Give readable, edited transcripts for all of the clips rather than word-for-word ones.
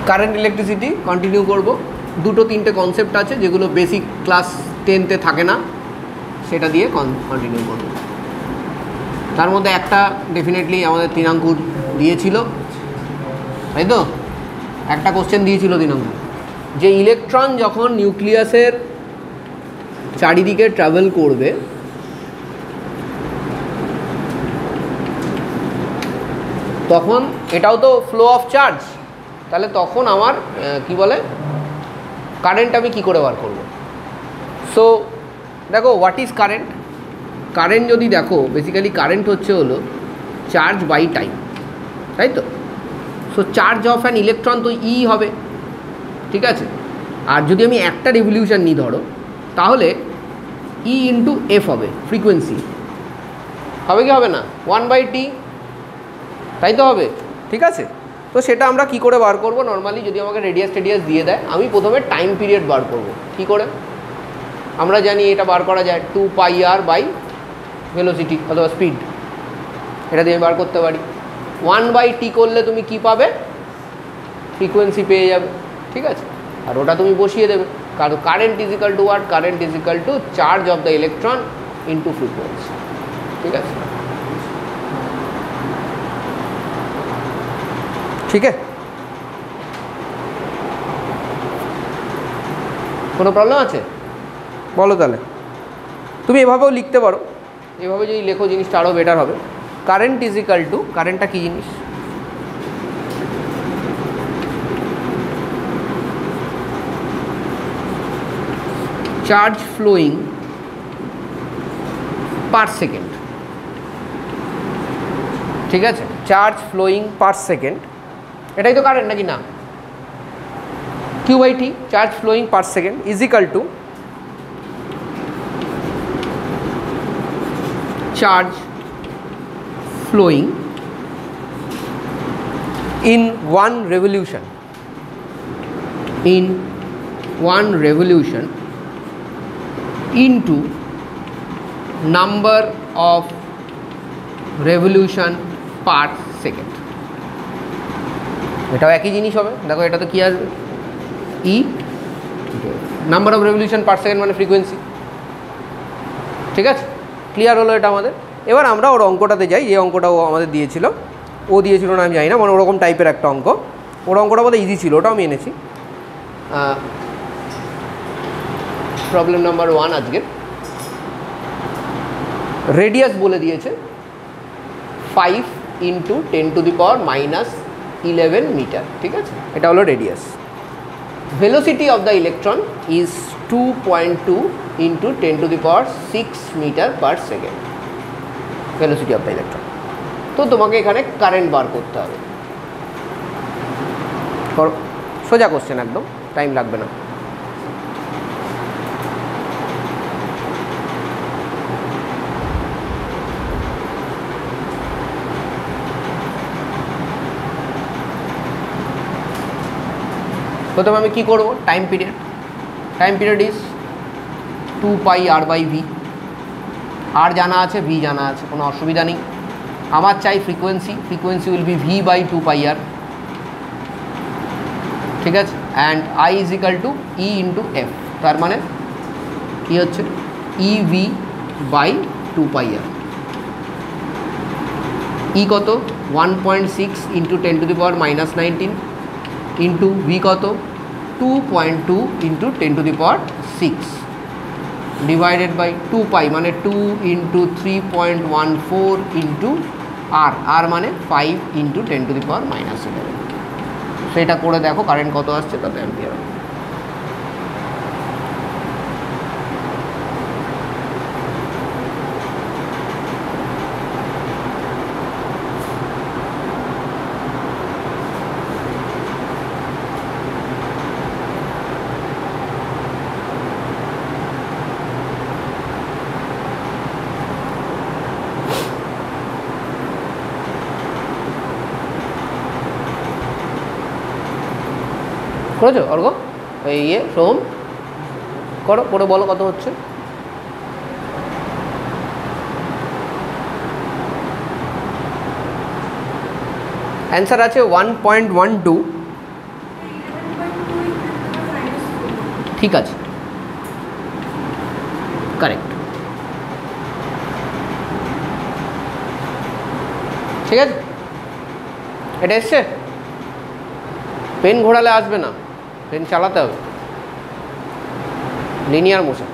Current electricity continue করব। দুটো তিনটে কনসেপ্ট আছে যেগুলো বেসিক ক্লাস 10তে থাকে না, সেটা দিয়ে কন্টিনিউ করব। তার মধ্যে একটা ডেফিনেটলি আমাদের তৃণাঙ্কুর দিয়েছিল, তাই তো? একটা কোশ্চেন দিয়েছিল তৃণাঙ্কুর, যে ইলেকট্রন যখন নিউক্লিয়াসের চারিদিকে ট্রাভেল করবে তখন এটাও তো ফ্লো অফ চার্জ, তাহলে তখন আমার কি বলে কারেন্ট আমি কি করে বার করব। সো দেখো হোয়াট ইজ কারেন্ট। কারেন্ট যদি দেখো বেসিক্যালি কারেন্ট হলো চার্জ বাই টাইম, তাই তো? So charge of an electron তো ই হবে, ঠিক আছে? আর যদি আমি একটা রিভলিউশন নিই ধরো, তাহলে ই ইন্টু এফ হবে, ফ্রিকোয়েন্সি হবে কি হবে না, 1/t, তাই তো হবে, ঠিক আছে? তো সেটা আমরা কি করে বার করব? নর্মালি যদি আমাকে রেডিয়াস দিয়ে দেয়, আমি প্রথমে টাইম পিরিয়ড বার করব। কি করে? আমরা জানি এটা বার করা যায় 2πr বাই ভেলোসিটি অথবা স্পিড, এটা দিয়ে বার করতে পারি। 1/t করলে তুমি কি পাবে? ফ্রিকোয়েন্সি পেয়ে যাবে, ঠিক আছে? আর ওটা তুমি বসিয়ে দেবে, কারণ current is equal two what? Current is equal to charge of the electron into frequency, ঠিক আছে? ঠিক আছে, কোনো প্রবলেম আছে বলো? তাহলে তুমি এভাবেও লিখতে পারো, এভাবে যদি লেখো জিনিসটা আরও বেটার হবে। কারেন্ট ইজ ইকাল টু, কারেন্টটা কী জিনিস? চার্জ ফ্লোয়িং পার সেকেন্ড, ঠিক আছে? চার্জ ফ্লোয়িং পার সেকেন্ড, এটাই তো কারেন্ট নাকি না? q/t, charge flowing per second is equal to charge flowing in one revolution, into number of revolution per second। এটাও একই জিনিস হবে, দেখো এটা তো কি আসবে, E number of revolution per second মানে ফ্রিকোয়েন্সি, ঠিক আছে? ক্লিয়ার হলো এটা আমাদের। এবার আমরা ওর অঙ্কটাতে যাই, যে অঙ্কটা ও আমাদের দিয়েছিল, ও দিয়েছিল না আমি জানি না, মানে ওরকম টাইপের একটা অঙ্ক। ওর অঙ্কটা বোধহয় ইজি ছিল, ওটাও আমি এনেছি। প্রবলেম নাম্বার 1 আজকের রেডিয়াস বলে দিয়েছে 5 × 10⁻⁻11 মিটার, ঠিক আছে? এটা হলো radius. Velocity of the electron is 2.2 × 10⁶ metre per second, velocity of the electron. তো তোমাকে এখানে কারেন্ট বার করতে হবে। সোজা কোশ্চেন, একদম টাইম লাগবে না। প্রথমে আমি কি করব? Time period is 2πr/v। আর জানা আছে, ভি জানা আছে, কোনো অসুবিধা নেই। আমার চাই ফ্রিকোয়েন্সি উইল বি v/2πr, ঠিক আছে? And i is equal two E into F, তার মানে কী হচ্ছে ev/2πr। ই কত? 1.6 × 10⁻⁻19 ইন্টু ভি কত? 2.2 × 10⁶ ডিভাইডেড বাই 2π মানে 2 × 3.14 ইন্টু আর মানে 5 × 10⁻⁻11। সেটা করে দেখো কারেন্ট কত আসছে, কত অ্যাম্পিয়ার। করেছো অর্ঘ? এই সোম করো, করে বলো কত হচ্ছে। অ্যান্সার আছে 1.12 ঠিক আছে, কারেক্ট। ঠিক আছে, এটা এসছে। পেন ঘোরালে আসবে না, পেন চালাতে হবে, লিনিয়ার মোশন।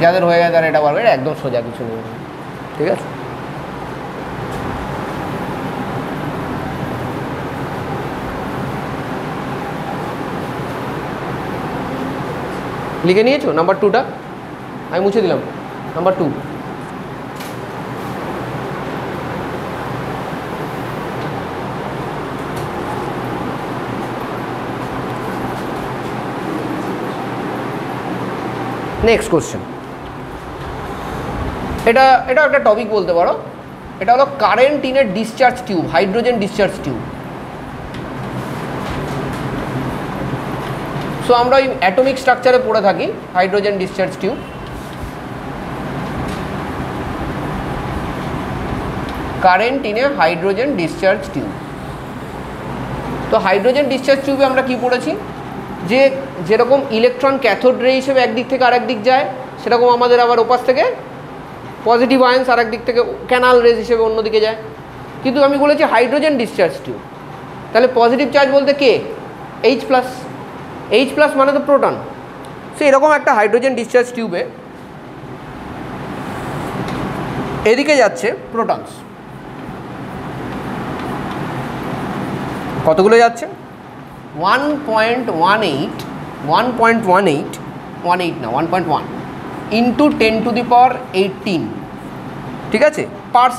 যাদের হয়ে গেছে তারা এটা পারবে, এটা একদম সোজা, কিছু নেই। ঠিক আছে, লিখে নিয়েছো নাম্বার 2টা? আমি মুছে দিলাম নাম্বার 2। নেক্সট কোশ্চেন, এটা একটা টপিক বলতে পারো। এটা হলো current in a discharge tube, hydrogen discharge tube. So আমরা ওই অ্যাটমিক স্ট্রাকচারে পড়ে থাকি hydrogen discharge tube. Current in a hydrogen discharge tube. তো হাইড্রোজেন ডিসচার্জ টিউবে আমরা কি পড়েছি, যে যেরকম ইলেকট্রন ক্যাথোড রে হিসেবে একদিক থেকে আরেক দিক যায়, সেরকম আমাদের আবার ওপাশ থেকে পজিটিভ আয়ন্স আরেক দিক থেকে ক্যানাল রেজ হিসেবে অন্যদিকে যায়। কিন্তু আমি বলেছি হাইড্রোজেন ডিসচার্জ টিউব, তাহলে পজিটিভ চার্জ বলতে কে? H plus. H প্লাস মানে তো প্রোটন। সো এরকম একটা হাইড্রোজেন ডিসচার্জ টিউবে এদিকে যাচ্ছে প্রোটনস। কতগুলো যাচ্ছে? 1.1 ইন্টু 10⁻18, ঠিক আছে, পার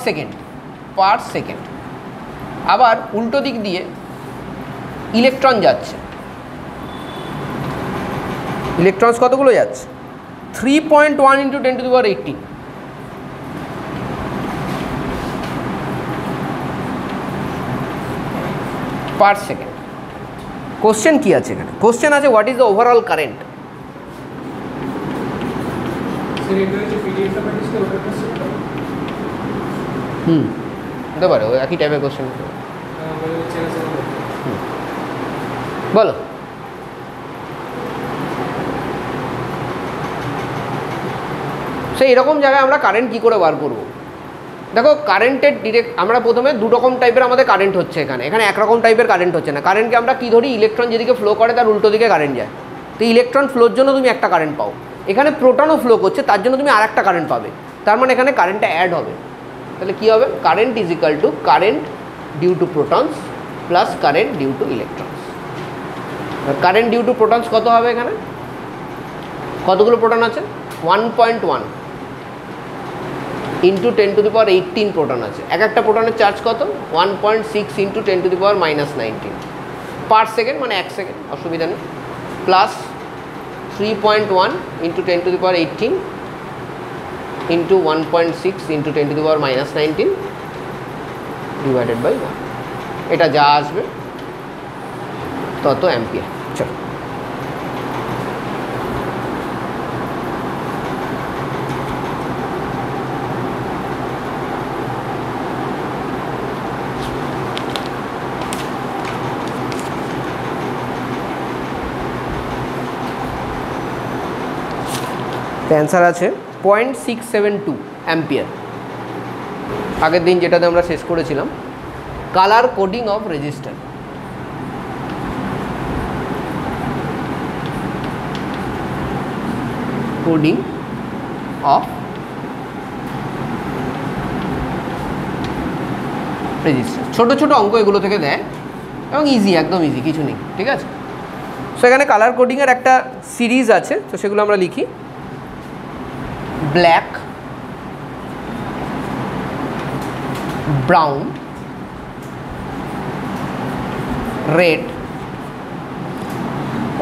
সেকেন্ড। আবার উল্টো দিক দিয়ে ইলেকট্রন যাচ্ছে। ইলেকট্রনস কতগুলো যাচ্ছে? 3.1 ইন্টু 10⁻18 পার সেকেন্ড। কোশ্চেন কি আছে এখানে? কোশ্চেন আছে what is the overall current. হতে পারে, ওই একই টাইপের কোশ্চেন। বলো। সে এরকম জায়গায় আমরা কারেন্ট কী করে বার করব? দেখো, কারেন্টের ডিরেক্ট আমরা প্রথমে দু রকম টাইপের আমাদের কারেন্ট হচ্ছে এখানে একরকম টাইপের কারেন্ট হচ্ছে না। কারেন্টকে আমরা কী ধরি? ইলেকট্রন যেদিকে ফ্লো করে তার উল্টো দিকে কারেন্ট যায়। তো ইলেকট্রন ফ্লোর জন্য তুমি একটা কারেন্ট পাও, এখানে প্রোটনও ফ্লো করছে তার জন্য তুমি আর একটা কারেন্ট পাবে। তার মানে এখানে কারেন্টটা অ্যাড হবে। তাহলে কী হবে? Current is equal to current due to protons plus current due to electrons. Current due to protons কত হবে? এখানে কতগুলো প্রোটন আছে? 1.1 ইন্টু 10⁻18 প্রোটন আছে। একটা প্রোটনের চার্জ কত? 1.6 ইন্টু 10⁻−19 পার সেকেন্ড, মানে 1 সেকেন্ড, অসুবিধা নেই। Plus 3.1 into 10⁻18 into 1.6 into 10⁻−19 divided by 1। এটা যা আসবে তত অ্যাম্পিয়ার। চলো, অ্যান্সার আছে 0.672 অ্যাম্পিয়ার। আগের দিন যেটাতে আমরা শেষ করেছিলাম, colour coding of resistance. Coding of resistance. ছোটো ছোটো অঙ্ক এগুলো থেকে দেয় এবং ইজি, একদম ইজি, কিছু নেই। ঠিক আছে, সো এখানে কালার কোডিংয়ের একটা সিরিজ আছে, তো সেগুলো আমরা লিখি। Black, brown, red,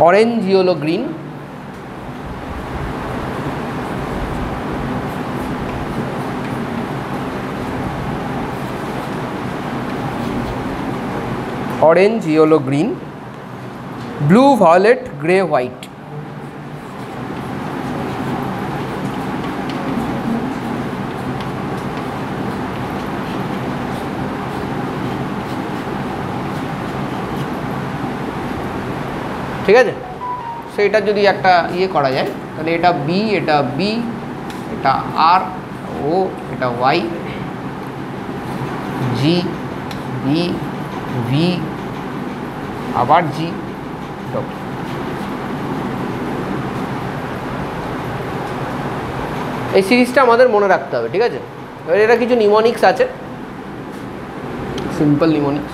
orange, yellow, green, orange, yellow, green, blue, violet, grey, white. ঠিক আছে, সেইটা যদি একটা ইয়ে করা যায় তাহলে এটা বি, এটা বি, এটা আর, ও, এটা ওয়াই, জি, বি, ভি, আবার জি, ডব্লিউ। এই সিরিজটা আমাদের মনে রাখতে হবে। ঠিক আছে, এবার এটা কিছু নিমোনিক্স আছে, সিম্পল নিমোনিক্স।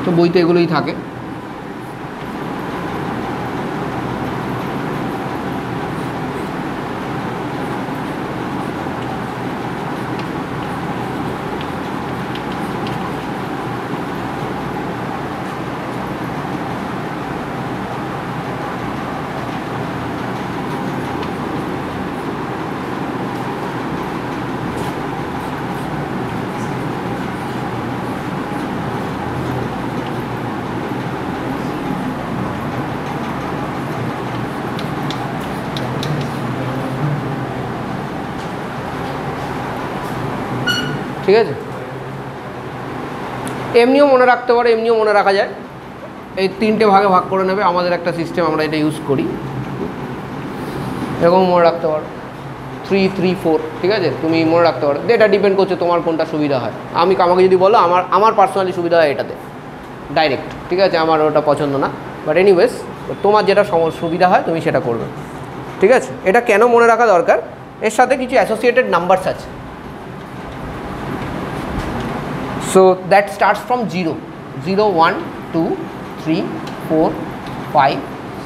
তো বইতে এগুলোই থাকে। ঠিক আছে, এমনিও মনে রাখতে পারো, এমনিও মনে রাখা যায়। এই তিনটে ভাগে ভাগ করে নেবে, আমাদের একটা সিস্টেম, আমরা এটা ইউজ করি, এরকম মনে রাখতে পারো 3, 3, 4। ঠিক আছে, তুমি মনে রাখতে পারো, এটা ডিপেন্ড করছে তোমার কোনটা সুবিধা হয়। আমাকে যদি বলো, আমার পার্সোনালি সুবিধা হয় এটাতে ডাইরেক্ট। ঠিক আছে, আমার ওটা পছন্দ না, বাট এনিওয়েজ তোমার যেটা সুবিধা হয় তুমি সেটা করবে। ঠিক আছে, এটা কেন মনে রাখা দরকার, এর সাথে কিছু অ্যাসোসিয়েটেড নাম্বারস আছে। So that starts from 0, 0, 1, 2, 3, 4, 5,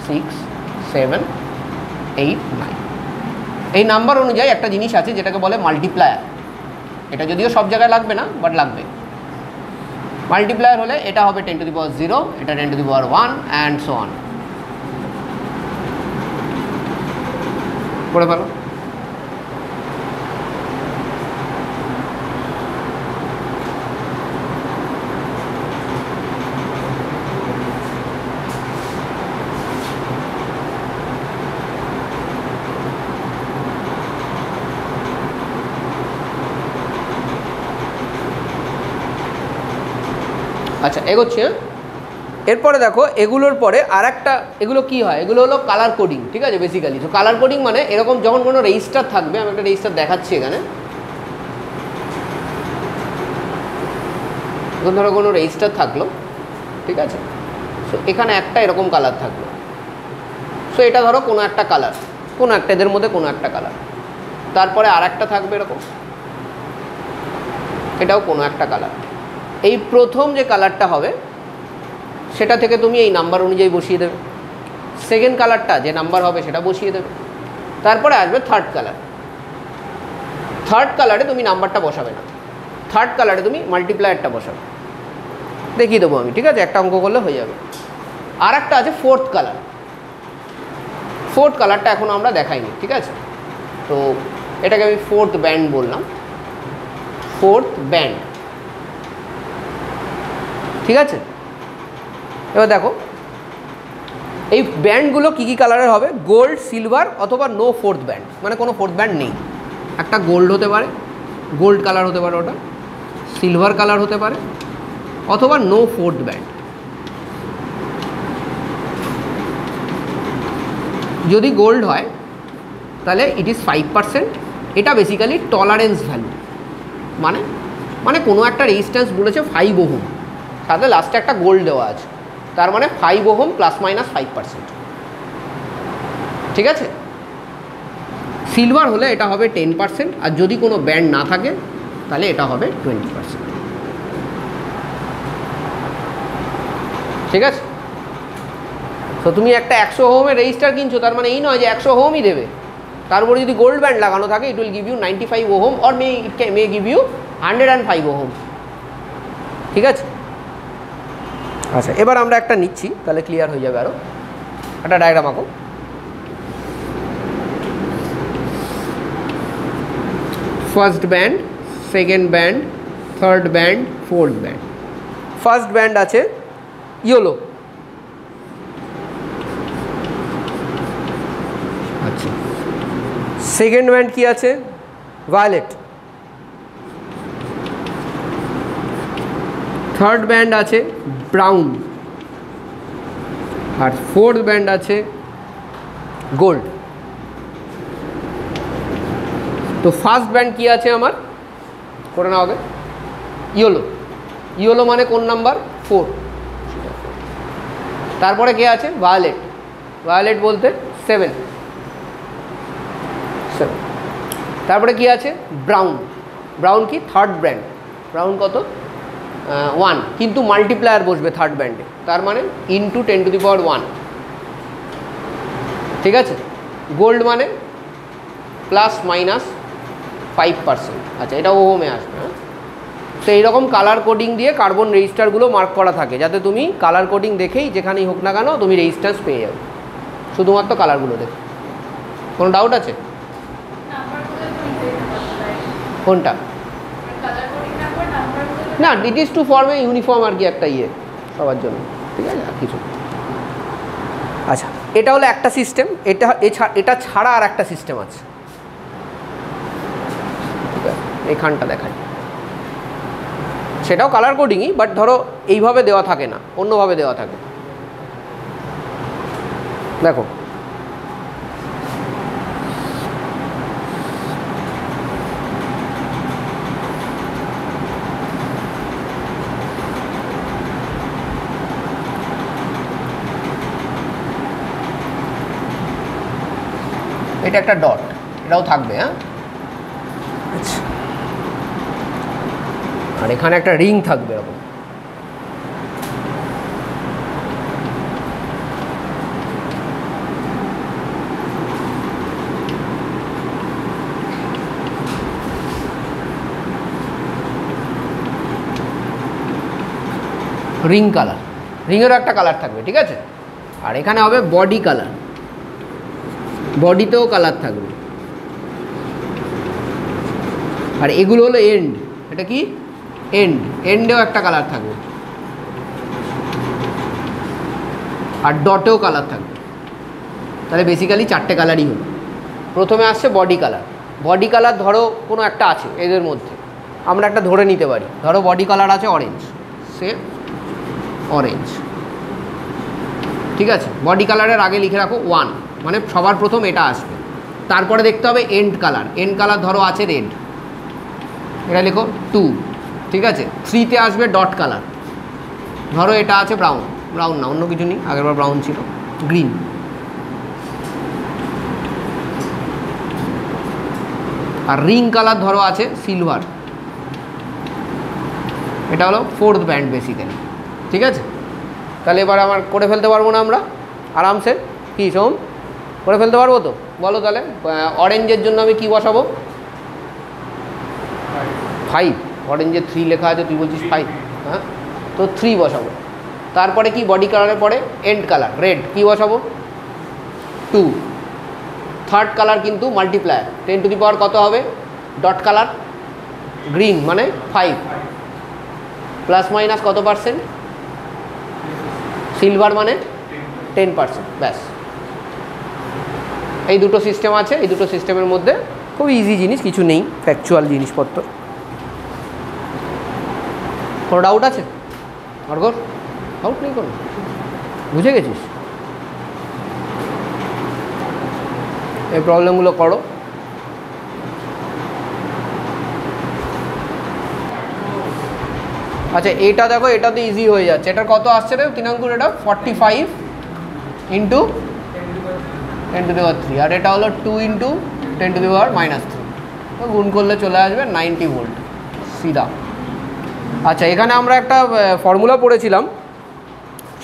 6, 7, 8, 9। এই নাম্বার অনুযায়ী একটা জিনিস আছে যেটাকে বলে মাল্টিপ্লায়ার। এটা যদিও সব জায়গায় লাগবে না, বাট লাগবে। মাল্টিপ্লায়ার হলে এটা হবে 10 to the power 0, এটা 10 to the power 1 and so on। পড়ে ফেলো। আচ্ছা, এগোচ্ছে। এরপরে দেখো, এগুলোর পরে আর একটা, এগুলো কি হয়, এগুলো হলো কালার কোডিং। ঠিক আছে, বেসিক্যালি তো কালার কোডিং মানে এরকম যখন কোনো রেজিস্টার থাকবে, আমি একটা রেজিস্টার দেখাচ্ছি এখানে। এখন ধরো কোনো রেজিস্টার থাকলো, ঠিক আছে, সো এখানে একটা এরকম কালার থাকলো। সো এটা ধরো কোনো একটা কালার, কোনো একটা এদের মধ্যে কোনো একটা কালার। তারপরে আর একটা থাকবে এরকম, এটাও কোনো একটা কালার। এই প্রথম যে কালারটা হবে সেটা থেকে তুমি এই নাম্বার অনুযায়ী বসিয়ে দেবে। সেকেন্ড কালারটা যে নাম্বার হবে সেটা বসিয়ে দেবে। তারপরে আসবে থার্ড কালার। থার্ড কালারে তুমি নাম্বারটা বসাবে না, থার্ড কালারে তুমি মাল্টিপ্লায়ারটা বসাবে। দেখিয়ে দেবো আমি। ঠিক আছে, একটা অঙ্ক করলে হয়ে যাবে। আর একটা আছে ফোর্থ কালার। ফোর্থ কালারটা এখন আমরা দেখাইনি। ঠিক আছে, তো এটাকে আমি ফোর্থ ব্যান্ড বললাম, ফোর্থ ব্যান্ড। ঠিক আছে, এবার দেখো এই ব্যান্ডগুলো কী কী কালারের হবে, গোল্ড, সিলভার অথবা নো ফোর্থ ব্যান্ড, মানে কোনো ফোর্থ ব্যান্ড নেই। একটা গোল্ড হতে পারে, গোল্ড কালার হতে পারে, ওটা সিলভার কালার হতে পারে, অথবা নো ফোর্থ ব্যান্ড। যদি গোল্ড হয় তাহলে ইট ইজ 5%। এটা বেসিক্যালি টলারেন্স ভ্যালু, মানে কোনো একটা রেজিস্ট্যান্স বলেছে 5 ওহম, তাহলে লাস্টে একটা গোল্ড দেওয়া আছে, তার মানে 5 ওহম ±5%। ঠিক আছে, সিলভার হলে এটা হবে 10%, আর যদি কোনো ব্যান্ড না থাকে তাহলে এটা হবে 20%। ঠিক আছে, তো তুমি একটা 100 ওহমের রেজিস্টার কিনছো, তার মানে এই নয় যে 100 ওহমই দেবে। তার উপরে যদি গোল্ড ব্যান্ড লাগানো থাকে, it will give you 95 ohm or may give you 105 ohm. ঠিক আছে, আচ্ছা এবার আমরা একটা নিচ্ছি, তাহলে ক্লিয়ার হয়ে যাবে। আরও একটা ডায়াগ্রাম আঁকো। First band, second band, third band, fourth band. First band আছে ইয়েলো। আচ্ছা, সেকেন্ড ব্যান্ড কি আছে? ভায়োলেট। থার্ড ব্যান্ড আছে ব্রাউন, আর ফোর্থ ব্যান্ড আছে গোল্ড। তো ফার্স্ট ব্যান্ড কি আছে আমার? করে নাও আগে। ইয়েলো। ইয়েলো মানে কোন নাম্বার? 4। তারপরে কে আছে? ভায়োলেট। ভায়োলেট বলতে 7। তারপরে কি আছে? ব্রাউন। ব্রাউন কি? Third band. ব্রাউন কত? 1, কিন্তু মাল্টিপ্লায়ার বসবে থার্ড ব্যান্ডে, তার মানে ইন্টু 10⁻1। ঠিক আছে। গোল্ড মানে ±5%। আচ্ছা, এটা ওহমে আসবে। হ্যাঁ, তো এইরকম কালার কোডিং দিয়ে কার্বন রেজিস্টারগুলো মার্ক করা থাকে, যাতে তুমি কালার কোডিং দেখেই যেখানেই হোক না কেন তুমি রেজিস্ট্যান্স পেয়ে যাবে, শুধুমাত্র কালারগুলো দেখে। কোনো ডাউট আছে? কোনটা? না, it is to form a uniform আর কি, একটা ইয়ে সবার জন্য। ঠিক আছে, আর কিছু। আচ্ছা, এটা হলো একটা সিস্টেম। এটা ছাড়া আর একটা সিস্টেম আছে, এখানটা দেখাই। সেটাও কালার কোডিংই, বাট ধরো এইভাবে দেওয়া থাকে না, অন্যভাবে দেওয়া থাকে। দেখো, এটা একটা ডট, এটাও থাকবে। হ্যাঁ, আচ্ছা, আর এখানে একটা রিং থাকবে এরকম। রিং কালার, রিংয়েরও একটা কালার থাকবে। ঠিক আছে, আর এখানে হবে বডি কালার, বডিতেও কালার থাকবে। আর এগুলো হলো এন্ড। এটা কি? এন্ড। এন্ডেও একটা কালার থাকবে, আর ডটেও কালার থাকবে। তাহলে বেসিক্যালি 4টে কালারই হলো। প্রথমে আসছে বডি কালার। বডি কালার ধরো কোনো একটা আছে এদের মধ্যে, আমরা একটা ধরে নিতে পারি। ধরো বডি কালার আছে অরেঞ্জ, সে অরেঞ্জ। ঠিক আছে, বডি কালারের আগে লিখে রাখো 1, মানে সবার প্রথম এটা আসবে। তারপরে দেখতে হবে এন্ড কালার। এন্ড কালার ধরো আছে রেড, এটা লেখো 2। ঠিক আছে, 3তে আসবে ডট কালার। ধরো এটা আছে ব্রাউন, ব্রাউন না অন্য কিছু নেই, আগেরবার ব্রাউন ছিল, গ্রিন। আর রিং কালার ধরো আছে সিলভার, এটা হলো 4th ব্যান্ড বেসিক্যালি। ঠিক আছে, তাহলে এবার আমার করে ফেলতে পারবো না আমরা আরামসে? কি সোম, করে ফেলতে পারবো তো? বলো তাহলে। অরেঞ্জের জন্য আমি কি বসাবো? 5। অরেঞ্জের 3 লেখা আছে, তুই বলছিস 5। হ্যাঁ, তো 3 বসাবো। তারপরে কি? বডি কালারের পরে এন্ড কালার রেড, কি বসাবো? 2। থার্ড কালার কিন্তু মাল্টিপ্লায়ার, 10⁻ কত হবে? ডট কালার গ্রিন, মানে 5, ± কত পার্সেন্ট? সিলভার মানে 10%। ব্যাস, এই দুটো সিস্টেম আছে। এই দুটো সিস্টেমের মধ্যে খুব ইজি জিনিস, কিছু নেই ফ্যাকচুয়াল জিনিসপত্র। কোনো ডাউট আছে? অর্ঘর, ডাউট নেই কোনো? বুঝে গেছিস? এই প্রবলেমগুলো করো। আচ্ছা, এটা দেখো, এটা তো ইজি হয়ে যাচ্ছে। এটার কত আসছে রে 3 অঙ্কুর? এটা 45 ইন্টু 10⁻3, আর এটা হলো 2 ইন্টু 10⁻−3। তো গুণ করলে চলে আসবে 90 ভোল্ট সিধা। আচ্ছা, এখানে আমরা একটা ফর্মুলা পড়েছিলাম,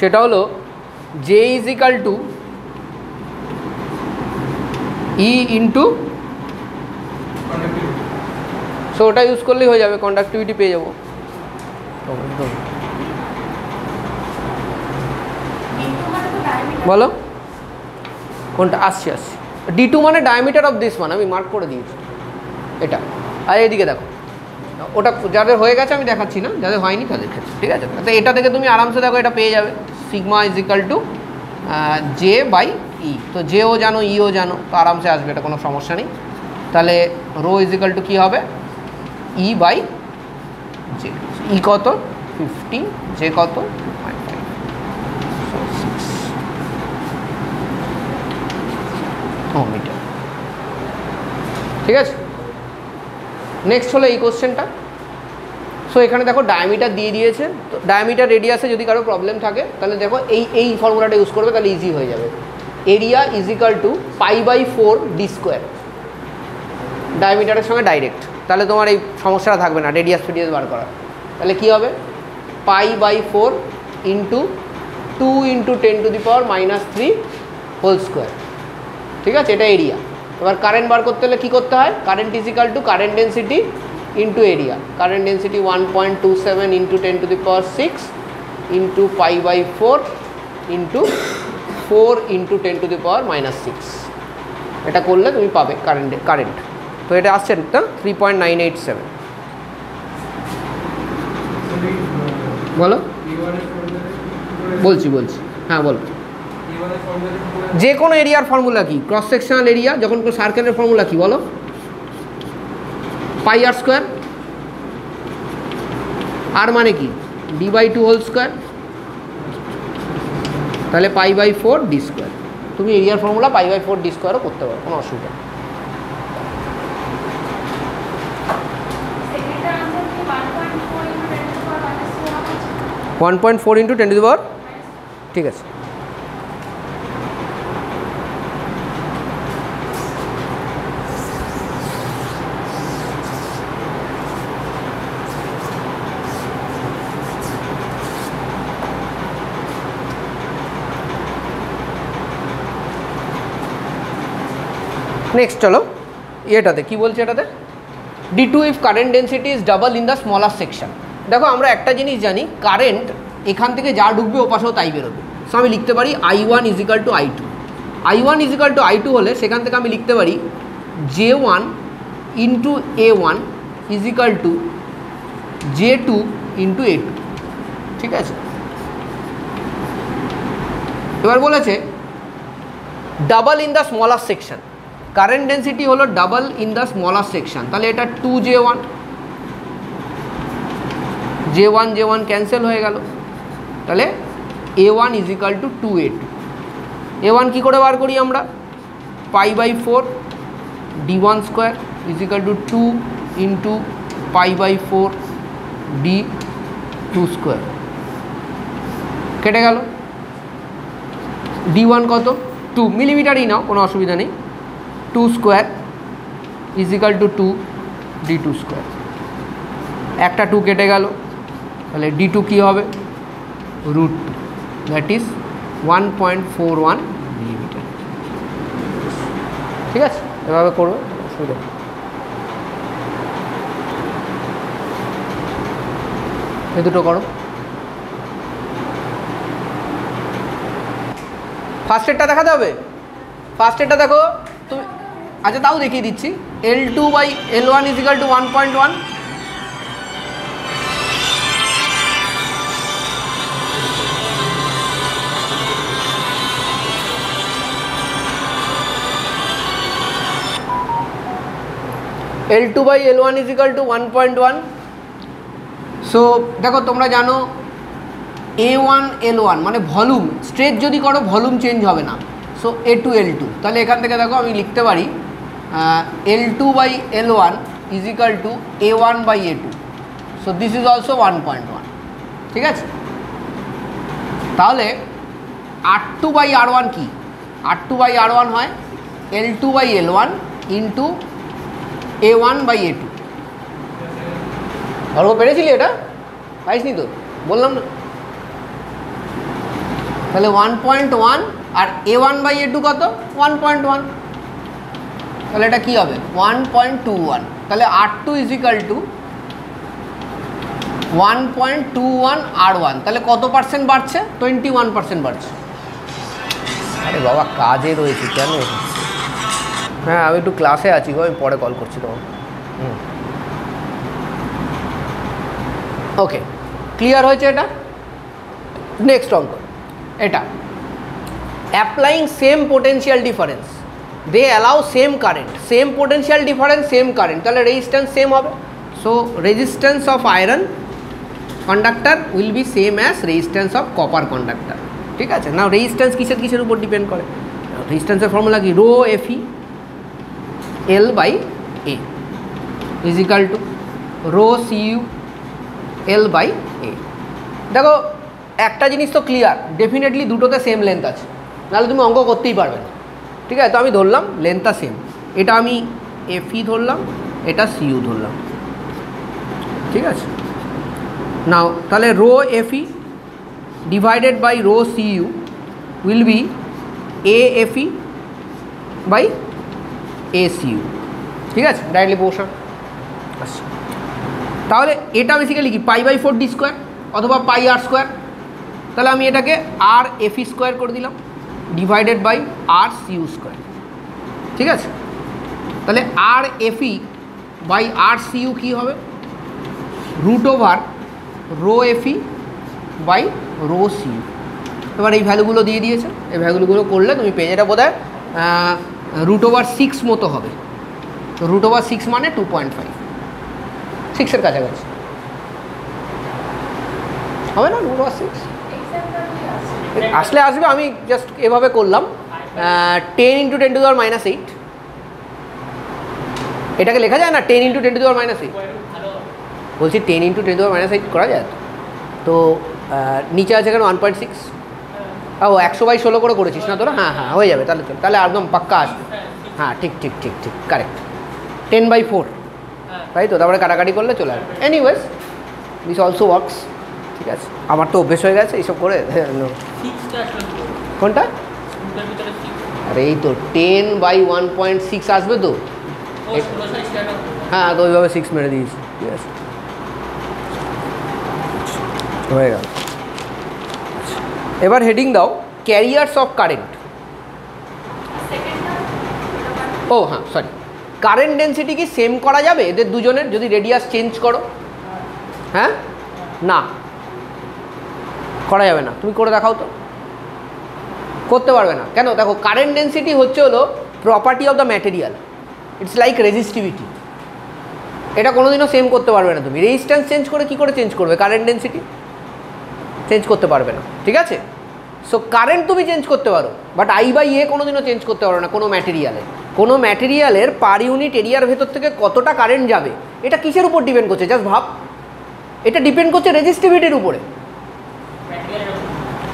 সেটা হলো J = E ইন্টু, সো ওটা ইউজ করলেই হয়ে যাবে, কন্ডাক্টিভিটি পেয়ে যাবো। বলো কোনটা? আসছে। D2 মানে ডায়ামিটার অফ দিস ওয়ান, আমি মার্ক করে দিয়েছি এটা। আর এইদিকে দেখো, ওটা যাদের হয়ে গেছে আমি দেখাচ্ছি না, যাদের হয়নি তাদের ক্ষেত্রে, ঠিক আছে। তো এটা থেকে তুমি আরামসে দেখো এটা পেয়ে যাবে, sigma is equal to J by E. তো জেও জানো, ইও জানো, তো আরামসে আসবে, এটা কোনো সমস্যা নেই। তাহলে রো ইজ ইকাল টু কী হবে, ই বাই জে। ই কত 50, জে কত 2.5 মিটার, ঠিক আছে। নেক্সট হলো এই কোশ্চেনটা। সো এখানে দেখো ডায়ামিটার দিয়ে দিয়েছে, তো ডায়ামিটার রেডিয়াসে যদি কারো প্রবলেম থাকে তাহলে দেখো এই ফর্মুলাটা ইউজ করবে, তাহলে ইজি হয়ে যাবে। Area is equal to π/4 D square, ডায়ামিটারের সঙ্গে ডাইরেক্ট, তাহলে তোমার এই সমস্যাটা থাকবে না রেডিয়াস বার করা। তাহলে কী হবে, π/4 ইন্টু 2 × 10⁻³ হোল স্কোয়ার, ঠিক আছে, এটা এরিয়া। এবার কারেন্ট বার করতে হলে কী করতে হয়, current is equal to current density into area. Current density 1.27 × 10�6 into π/4 into 4 × 10⁻⁻6, এটা করলে তুমি পাবে কারেন্ট। তো এটা আসছে না 3.987। বলো, বলছি হ্যাঁ বলো। যে কোনো এরিয়ার ফর্মুলা কি, ক্রস সেকশনাল এরিয়া যখন কোনো সার্কেলের ফর্মুলা কি বলো, πr², আর মানে কি d/2 হোল স্কোয়ার, তাহলে π/4 ডি স্কোয়ার। তুমি এরিয়ার ফর্মুলা π/4 ডি স্কোয়ারও করতে পারো, কোনো অসুবিধা নেই। ওয়ান 1.4 × 10⁻, ঠিক আছে। নেক্সট চলো এটাতে কি বলছে, এটাতে d2 if current density is double in the smaller section. দেখো আমরা একটা জিনিস জানি, কারেন্ট এখান থেকে যা ঢুকবে ও পাশেও তাই বেরোবে। সো আমি লিখতে পারি I1 is equal to I2। I1 is equal to I2 হলে সেখান থেকে আমি লিখতে পারি J1 into A1 is equal to J2 into A2, ঠিক আছে। এবার বলেছে double in the smaller section, current density হলো double in the smaller section, তাহলে এটা 2J1, J1 ক্যান্সেল হয়ে গেল, তাহলে A1 is equal two 2A2। A1 কী করে বার করি আমরা, π/4 d1² is equal two 2 into π/4 d2², কেটে গেল। d1 কত 2 মিলিমিটারই নাও, কোনো অসুবিধা নেই, 2² ইজ ইকাল টু 2 d2², একটা 2 কেটে গেল, তাহলে d2 কী হবে, √2, দ্যাট ইজ 1.41 মিলিমিটার, ঠিক আছে। এভাবে করবে, অসুবিধা নেই। এই দুটো করো। ফার্স্ট এডটা দেখাতে হবে, ফার্স্ট এডটা দেখো তুমি, আচ্ছা তাও দেখিয়ে দিচ্ছি। L2/L1 is equal two 1.1, L2/L1 is equal two 1.1। So দেখো তোমরা জানো A1L1 মানে ভলিউম, স্ট্রেচ যদি করো ভলিউম চেঞ্জ হবে না। সো A2L2, তাহলে এখান থেকে দেখো আমি লিখতে পারি L2/L1 is equal two A1/A2। So this is also 1.1, ঠিক আছে। তাহলে R2/R1 কি, R2/R1 হয় L2/L1 ইন্টু A1/A2। অল্প পেরেছিলি, এটা পাইসনি তো, বললাম না। তাহলে 1.1 আর A1/A2 কত 1.1, তাহলে এটা কী হবে 1.21। তাহলে R2 is equal two 1.21 R1, তাহলে কত পার্সেন্ট বাড়ছে, 21% বাড়ছে। আরে বাবা কাজে রয়েছে কেন, হ্যাঁ আমি একটু ক্লাসে আছি গো, আমি পরে কল করছি তোমাকে। ওকে, ক্লিয়ার হয়েছে এটা? নেক্সট অঙ্ক এটা, applying same potential difference they allow same current, same potential difference same current, তাহলে রেজিস্ট্যান্স সেম হবে। So resistance of iron conductor will be same as resistance of copper conductor. ঠিক আছে, না রেজিস্ট্যান্স কিসের কিসের উপর ডিপেন্ড করে? রেজিস্ট্যান্সের ফর্মুলা কি? Rho F E L by A is equal to rho C U L by A. দেখো একটা জিনিস তো ক্লিয়ার, ডেফিনেটলি দুটোতে সেম লেন্থ আছে, নাহলে তুমি অঙ্ক করতেই পারবে না। ঠিক আছে, তো আমি ধরলাম লেন্থটা সেম, এটা আমি এফ ই ধরলাম, এটা সি ইউ ধরলাম। ঠিক আছে, নাও তাহলে rho F E divided by rho C U will be A F E by A C U. ঠিক আছে, ডাইরেক্টলি বসান। আচ্ছা, তাহলে এটা বেসিক্যালি কি পাই বাই 4 ডি স্কোয়ার অথবা পাই আর স্কোয়ার, তাহলে আমি এটাকে আর এফ ই স্কোয়ার করে দিলাম divided by R C U square. ঠিক আছে, তাহলে R F E by R C U কী হবে? Root over rho F E by rho C U. এবার এই ভ্যালুগুলো দিয়ে দিয়েছে, এই ভ্যালুগুলো করলে তুমি পেয়ে যেটা বোধ হয় রুট ওভার 6 মতো হবে। তো রুট ওভার 6 মানে 2.5, 6-এর কাছাকাছি হবে না? রুট ওভার 6 আসলে আসবে, আমি জাস্ট এভাবে করলাম 10 × 10⁻⁸। এটাকে লেখা যায় না 10 × 10⁻⁸? বলছি 10 × 10⁻⁸ করা যায় তো। নিচে আছে এখানে 1.6, ও 100/16 করে করেছিস না তোরা? হ্যাঁ হ্যাঁ, হয়ে যাবে তাহলে। চল তাহলে একদম পাক্কা আসবে। হ্যাঁ ঠিক ঠিক ঠিক ঠিক কারেক্ট, 10/4, তাই তো? তারপরে কাটাকাটি করলে চলে আসবে। Anyways this also works. ঠিক আছে, আমার তো অভ্যেস হয়ে গেছে এইসব করে। কোনটা? আরে এই তো 10/1.6 আসবে তো। হ্যাঁ, তো ওইভাবে 6 মেরে দিয়েছি। ঠিক আছে, হয়ে গেল। এবার হেডিং দাও ক্যারিয়ার্স অফ কারেন্ট। ও হ্যাঁ সরি, কারেন্ট ডেন্সিটি কি সেম করা যাবে এদের দুজনের যদি রেডিয়াস চেঞ্জ করো? হ্যাঁ, না করা যাবে না। তুমি করে দেখাও তো। করতে পারবে না কেন? দেখো কারেন্ট ডেন্সিটি হচ্ছে হলো property of the material, it's like resistivity. এটা কোনোদিনও সেম করতে পারবে না তুমি। রেজিস্ট্যান্স চেঞ্জ করে কী করে চেঞ্জ করবে? কারেন্ট ডেন্সিটি চেঞ্জ করতে পারবে না। ঠিক আছে, সো কারেন্ট তুমি চেঞ্জ করতে পারো, বাট আই বাই এ কোনোদিনও চেঞ্জ করতে পারো না কোনো ম্যাটেরিয়ালে। কোনো ম্যাটেরিয়ালের পার ইউনিট এরিয়ার ভেতর থেকে কতটা কারেন্ট যাবে এটা কিসের উপর ডিপেন্ড করছে? জাস্ট ভাব, এটা ডিপেন্ড করছে রেজিস্টিভিটির উপরে।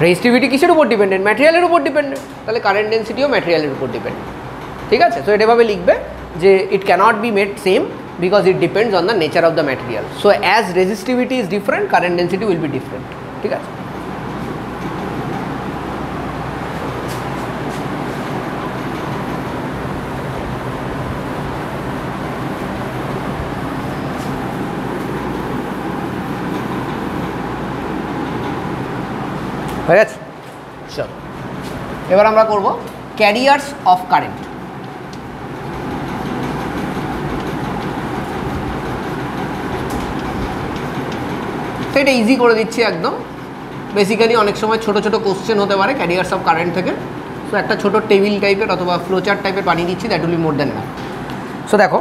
রেজিস্টিভিটি কিসের উপর ডিপেন্ডেন্ট? ম্যাটেরিয়ালের উপর ডিপেন্ডেন্ট। তাহলে কারেন্ট ডেন্সিটিও ম্যাটেরিয়ালের উপর ডিপেন্ডেন্ট। ঠিক আছে, সো এটা এভাবে লিখবে যে it cannot be made same because it depends on the nature of the material. So as resistivity is different, current density will be different. ঠিক আছে, হয়ে গেছে। চল এবার আমরা করব ক্যারিয়ার্স অফ কারেন্ট। তো এটা ইজি করে দিচ্ছি একদম। বেসিক্যালি অনেক সময় ছোট ছোট কোশ্চেন হতে পারে ক্যারিয়ার্স অফ কারেন্ট থেকে। সো একটা ছোট টেবিল টাইপের অথবা ফ্লোচার্ট টাইপের বানিয়ে দিচ্ছি, that will be more than enough. So দেখো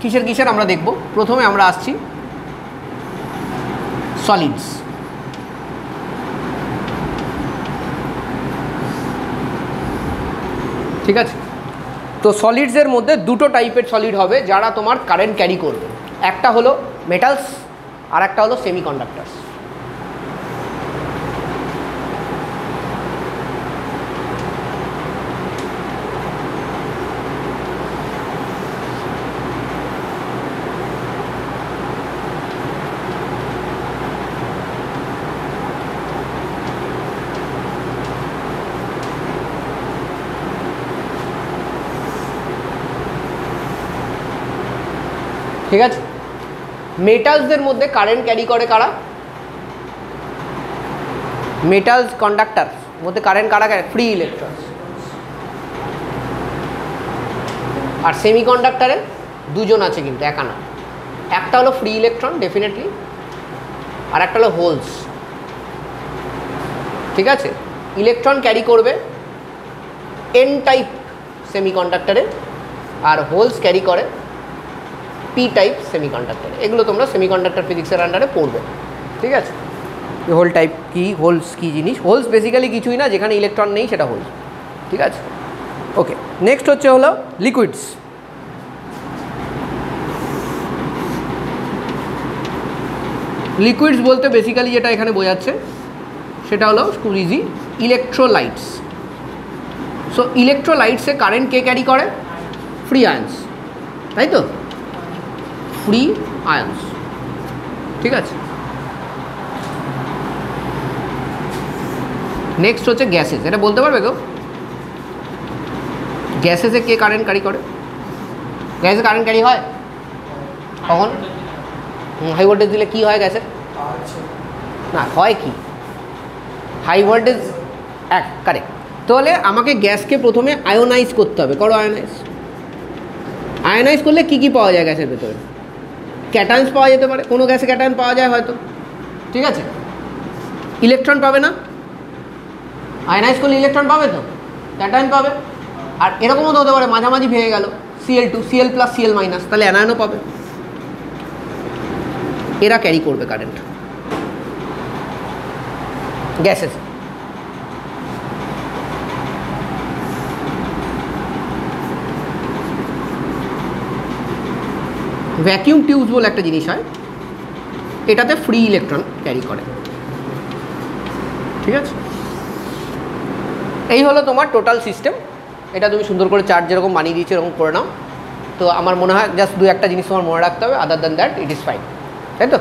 কিসের কিসের আমরা দেখব। প্রথমে আমরা আসছি সলিডস। ঠিক আছে, তো সলিডসের মধ্যে দুটো টাইপের সলিড হবে যারা তোমার কারেন্ট ক্যারি করবে। একটা হলো মেটালস আর একটা হলো সেমিকন্ডাক্টরস। ঠিক আছে, মেটালসদের মধ্যে কারেন্ট ক্যারি করে কারা? মেটালস কন্ডাক্টর মধ্যে কারেন্ট কারা ক্যারি? Free electrons. আর সেমিকন্ডাক্টরে দুজন আছে কিন্তু একা না। একটা হলো ফ্রি ইলেকট্রন ডেফিনেটলি, আর একটা হলো হোলস। ঠিক আছে, ইলেকট্রন ক্যারি করবে এন টাইপ সেমিকন্ডাক্টরে, আর হোলস ক্যারি করে পি টাইপ সেমিকন্ডাক্টরে। এগুলো তোমরা সেমিকন্ডাক্টর ফিজিক্সের আন্ডারে পড়বে। ঠিক আছে, হোল টাইপ কি, হোলস কি জিনিস? হোলস বেসিক্যালি কিছুই না, যেখানে ইলেকট্রন নেই সেটা হোলস। ঠিক আছে, ওকে। নেক্সট হচ্ছে হলো লিকুইডস। লিকুইডস বলতে বেসিক্যালি যেটা এখানে বোঝাচ্ছে সেটা হলো খুব ইজি, ইলেকট্রোলাইটস। সো ইলেকট্রোলাইটসে কারেন্ট কে ক্যারি করে? ফ্রি আয়ন্স, তাই তো? ফ্রি আয়ন্স। ঠিক আছে, নেক্সট হচ্ছে গ্যাসেস। এটা বলতে পারবে কেউ? গ্যাসেসে কে কারেন্ট ক্যারি করে? গ্যাসে কারেন্ট ক্যারি হয় কখন? হাই ভোল্টেজ দিলে কি হয় গ্যাসের? না, হয় কি? High voltage correct. তাহলে আমাকে গ্যাসকে প্রথমে আয়োনাইজ করতে হবে। করো আয়োনাইজ। আয়োনাইজ করলে কি কি পাওয়া যায় গ্যাসের ভেতরে? ক্যাটায়ন্স পাওয়া যেতে পারে, কোনো গ্যাসে ক্যাটায়ন পাওয়া যায় হয়তো। ঠিক আছে, ইলেকট্রন পাবে না? আয়োনাইজ করলে ইলেকট্রন পাবে তো, ক্যাটায়ন পাবে। আর এরকমও তো হতে পারে মাঝামাঝি ভেঙে গেল, Cl2, Cl plus Cl minus, তাহলে অ্যানায়নও পাবে। এরা ক্যারি করবে কারেন্ট গ্যাসেস। ভ্যাকিউম টিউবস বলে একটা জিনিস হয়, এটাতে ফ্রি ইলেকট্রন ক্যারি করে। ঠিক আছে, এই হলো তোমার টোটাল সিস্টেম। এটা তুমি সুন্দর করে চার্ট যেরকম বানিয়ে দিয়েছো এরকম করে নাও। তো আমার মনে হয় জাস্ট দু একটা জিনিস তোমার মনে রাখতে হবে, other than that it is fine, তাই তো?